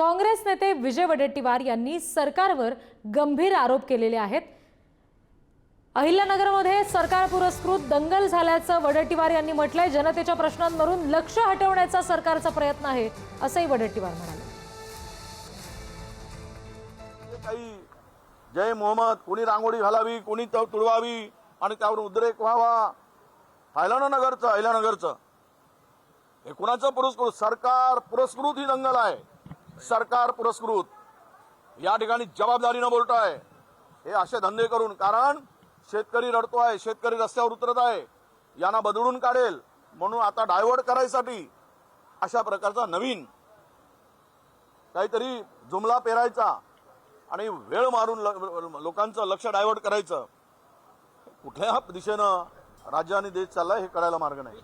काँग्रेस नेते विजय वडेट्टीवार यांनी सरकारवर गंभीर आरोप केलेले आहेत। अहिल्यानगरमध्ये सरकार पुरस्कृत दंगल झाल्याचं वडेट्टीवार यांनी म्हटलंय। जनतेच्या प्रश्नांवरून लक्ष हटवण्याचा सरकारचा प्रयत्न आहे असंही वडेट्टीवार म्हणाले। काही जय मोहम्मद कोणी रांगोळी घालावी, कोणी तुडवावी आणि त्यावर उद्रेक व्हावा। अहिल्यानगरचं हे कुणाचं पुरस्कृत? सरकार पुरस्कृत ही दंगल आहे। सरकार पुरस्कृत या ठिकाणी जबाबदारीनं बोलतोय। हे असे धंदे करून, कारण शेतकरी रडतोय, शेतकरी रस्त्यावर उतरत आहे, यांना बदलून काढेल म्हणून आता डायव्हर्ट करायसाठी अशा प्रकारचा नवीन काहीतरी जुमला पेरायचा आणि वेळ मारून लोकांचं लक्ष डायव्हर्ट करायचं। कुठल्या दिशेनं राज्य आणि देश चाललाय हे कळायला मार्ग नाही।